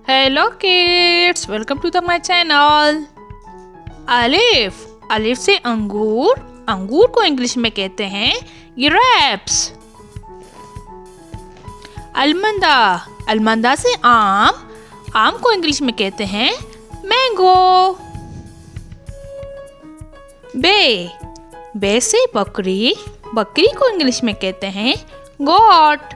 Hello kids, welcome to my channel. अलिफ, अलिफ से अंगूर, अंगूर को इंग्लिश में कहते हैं ग्रेप्स। अलमंदा, अलमंदा से आम, आम को इंग्लिश में कहते हैं मैंगो। बे, बे से बकरी, बकरी को इंग्लिश में कहते हैं गोट।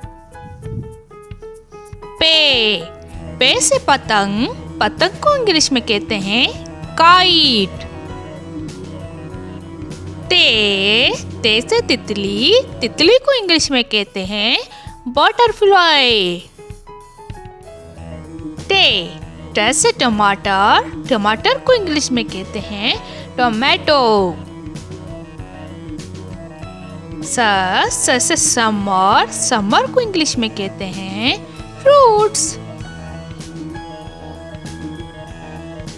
पे, पे से पतंग, पतंग को इंग्लिश में कहते हैं काइट। ते से तितली, तितली को इंग्लिश में कहते हैं बटरफ्लाई। टे से टमाटर, टमाटर को इंग्लिश में कहते हैं टोमेटो। स से समर, समर को इंग्लिश में कहते हैं फ्रूट्स।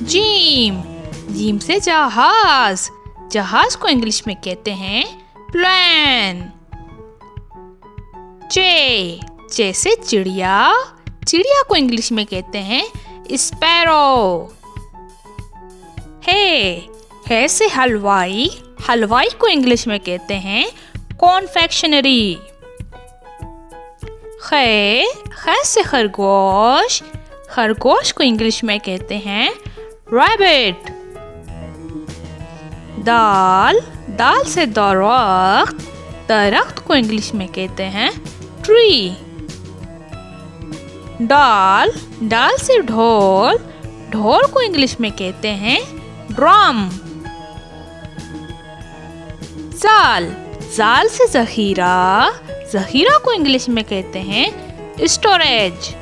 जीम, जीम से जहाज, जहाज को इंग्लिश में कहते हैं प्लेन। चे से चिड़िया, चिड़िया को इंग्लिश में कहते हैं स्पैरो। है से हलवाई, हलवाई को इंग्लिश में कहते हैं कॉन्फेक्शनरी। खे से खरगोश, खरगोश को इंग्लिश में कहते हैं रैबिट। दाल, दाल से दरख्त, दरख्त को इंग्लिश में कहते हैं ट्री। डाल, डाल से ढोल, ढोल को इंग्लिश में कहते हैं ड्रम। जाल, जाल से जखीरा, जखीरा को इंग्लिश में कहते हैं स्टोरेज।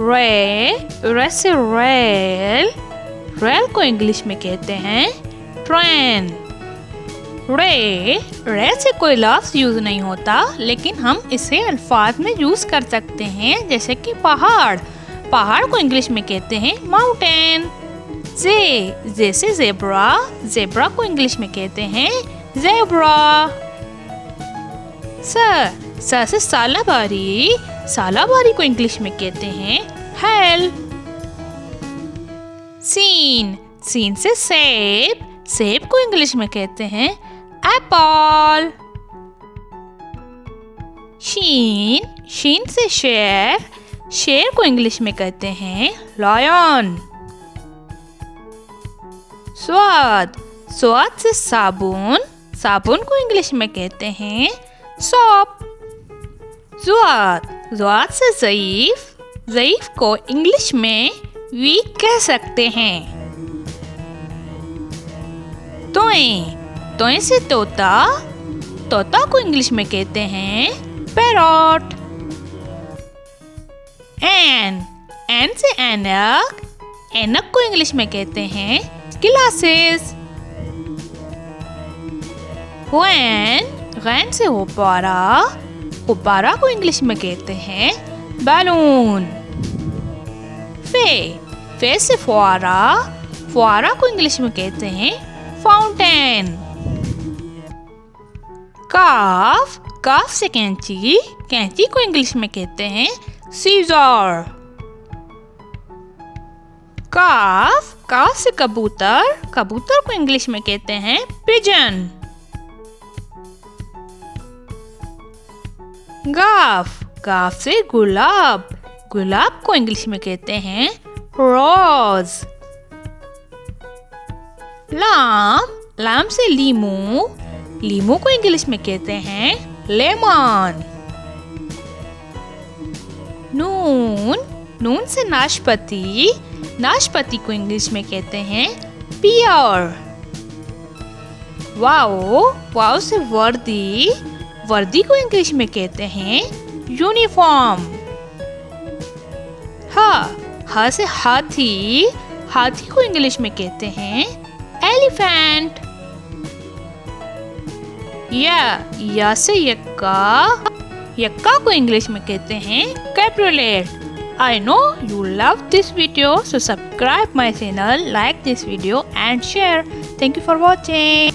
रे से रेल, रेल को इंग्लिश में कहते हैं ट्रेन। रे से कोई लफ्ज यूज नहीं होता, लेकिन हम इसे अल्फाज में यूज कर सकते हैं, जैसे कि पहाड़, पहाड़ को इंग्लिश में कहते हैं माउंटेन। जे से जेब्रा, जेब्रा को इंग्लिश में कहते हैं जेब्रा। स से सालाबारी, सालाबारी को इंग्लिश में कहते हैं हेल। सीन, सीन से सेब, सेब को इंग्लिश में कहते हैं एप्पल। शीन, शीन से शेर, शेर को इंग्लिश में कहते हैं लायन। स्वाद, स्वाद से साबुन, साबुन को इंग्लिश में कहते हैं सोप। जुआद, जुआद से ज़ईफ, ज़ईफ को इंग्लिश में वीक कह सकते हैं। तोय, तोय से तोता, तोता को इंग्लिश में कहते हैं पैरॉट। एन से ऐनक, ऐनक को इंग्लिश में कहते हैं ग्लासेस। गैन से गुब्बारा, गुब्बारा को इंग्लिश में कहते हैं बैलून। फे से फुआरा, फुआरा को इंग्लिश में कहते हैं फाउंटेन। काफ, काफ से कैंची, कैंची को इंग्लिश में कहते हैं सीजर। काफ, काफ से कबूतर, कबूतर को इंग्लिश में कहते हैं पिजन। गाफ, गाफ से गुलाब, गुलाब को इंग्लिश में कहते हैं रोज। लाम, लाम से लीमू, लीमू को इंग्लिश में कहते हैं लेमन। नून, नून से नाशपाती, नाशपाती को इंग्लिश में कहते हैं पियर। वाओ, वाओ से वर्दी, वर्दी को इंग्लिश में कहते हैं यूनिफॉर्म। हा से हाथी, हाथी को इंग्लिश में कहते हैं एलिफेंट। या से यक्का, यक्का को इंग्लिश में कहते हैं cabriolet. I know you love this video, so subscribe my channel, like this video and share. Thank you for watching.